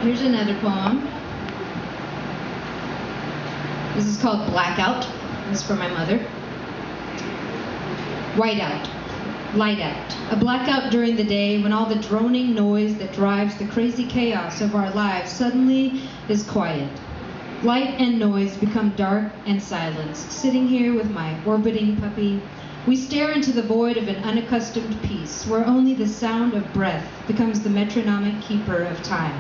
Here's another poem. This is called Blackout. This is for my mother. Whiteout. Light out. A blackout during the day when all the droning noise that drives the crazy chaos of our lives suddenly is quiet. Light and noise become dark and silence. Sitting here with my orbiting puppy, we stare into the void of an unaccustomed peace, where only the sound of breath becomes the metronomic keeper of time,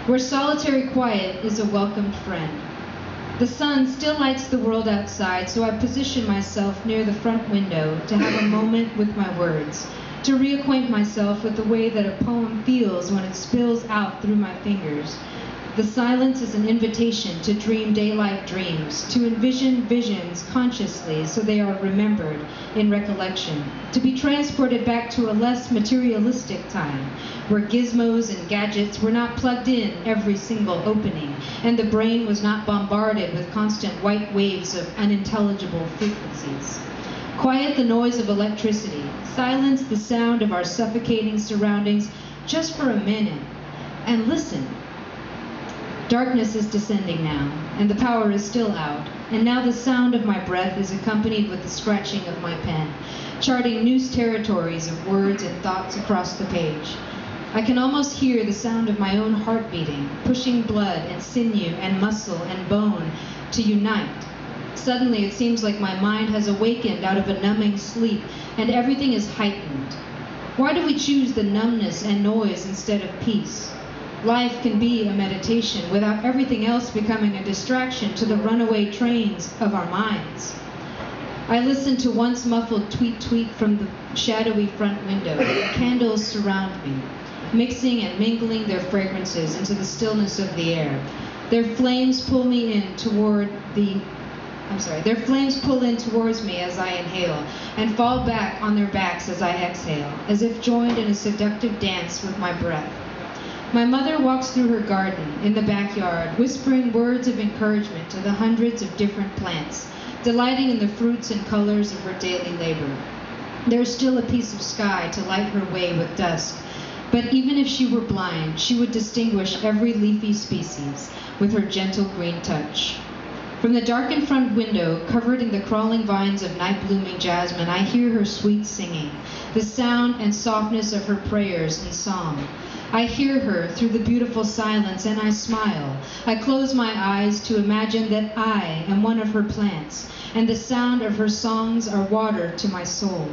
where solitary quiet is a welcomed friend. The sun still lights the world outside, so I position myself near the front window to have a moment with my words, to reacquaint myself with the way that a poem feels when it spills out through my fingers. The silence is an invitation to dream daylight dreams, to envision visions consciously so they are remembered in recollection, to be transported back to a less materialistic time, where gizmos and gadgets were not plugged in every single opening, and the brain was not bombarded with constant white waves of unintelligible frequencies. Quiet the noise of electricity, silence the sound of our suffocating surroundings just for a minute, and listen. Darkness is descending now, and the power is still out, and now the sound of my breath is accompanied with the scratching of my pen, charting new territories of words and thoughts across the page. I can almost hear the sound of my own heart beating, pushing blood and sinew and muscle and bone to unite. Suddenly it seems like my mind has awakened out of a numbing sleep, and everything is heightened. Why do we choose the numbness and noise instead of peace? Life can be a meditation without everything else becoming a distraction to the runaway trains of our minds. I listen to once muffled tweet from the shadowy front window. Candles surround me, mixing and mingling their fragrances into the stillness of the air. Their flames pull in towards me as I inhale, and fall back on their backs as I exhale, as if joined in a seductive dance with my breath. My mother walks through her garden in the backyard, whispering words of encouragement to the hundreds of different plants, delighting in the fruits and colors of her daily labor. There is still a piece of sky to light her way with dusk, but even if she were blind, she would distinguish every leafy species with her gentle green touch. From the darkened front window, covered in the crawling vines of night-blooming jasmine, I hear her sweet singing, the sound and softness of her prayers and song. I hear her through the beautiful silence, and I smile. I close my eyes to imagine that I am one of her plants, and the sound of her songs are water to my soul.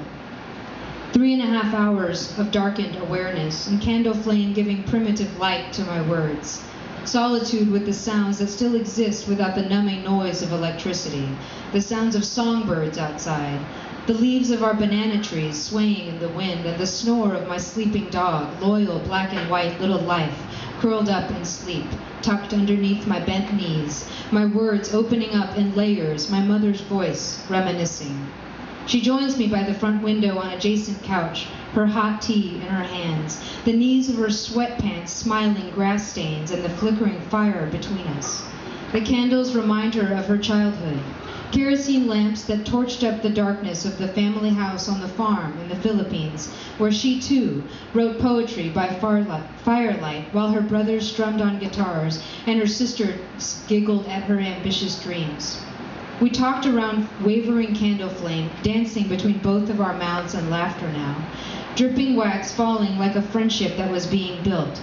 3.5 hours of darkened awareness, and candle flame giving primitive light to my words. Solitude with the sounds that still exist without the numbing noise of electricity, the sounds of songbirds outside, the leaves of our banana trees swaying in the wind, and the snore of my sleeping dog, loyal black and white little life, curled up in sleep, tucked underneath my bent knees, my words opening up in layers, my mother's voice reminiscing. She joins me by the front window on adjacent couch, her hot tea in her hands, the knees of her sweatpants smiling grass stains and the flickering fire between us. The candles remind her of her childhood, kerosene lamps that torched up the darkness of the family house on the farm in the Philippines, where she too wrote poetry by firelight while her brothers strummed on guitars and her sister giggled at her ambitious dreams. We talked around wavering candle flame, dancing between both of our mouths and laughter now, dripping wax falling like a friendship that was being built.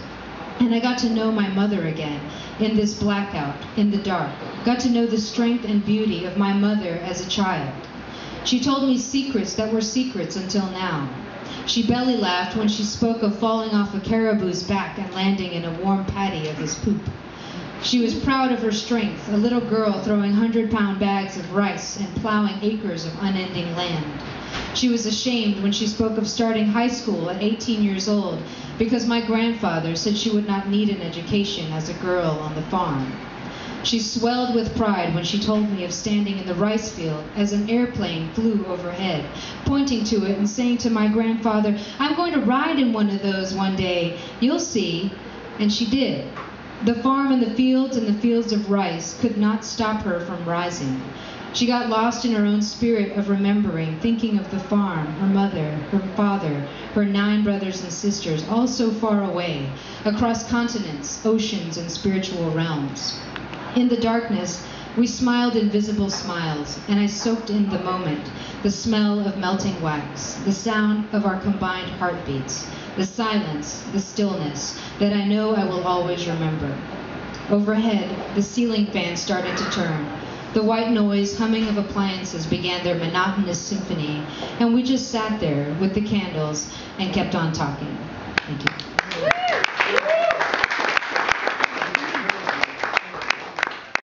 And I got to know my mother again, in this blackout, in the dark. Got to know the strength and beauty of my mother as a child. She told me secrets that were secrets until now. She belly laughed when she spoke of falling off a caribou's back and landing in a warm patty of his poop. She was proud of her strength, a little girl throwing 100-pound bags of rice and plowing acres of unending land. She was ashamed when she spoke of starting high school at 18 years old because my grandfather said she would not need an education as a girl on the farm. She swelled with pride when she told me of standing in the rice field as an airplane flew overhead, pointing to it and saying to my grandfather, "I'm going to ride in one of those one day, you'll see." And she did. The farm and the fields of rice could not stop her from rising. She got lost in her own spirit of remembering, thinking of the farm, her mother, her father, her 9 brothers and sisters, all so far away, across continents, oceans, and spiritual realms. In the darkness, we smiled invisible smiles, and I soaked in the moment, the smell of melting wax, the sound of our combined heartbeats, the silence, the stillness that I know I will always remember. Overhead, the ceiling fan started to turn. The white noise humming of appliances began their monotonous symphony, and we just sat there with the candles and kept on talking. Thank you.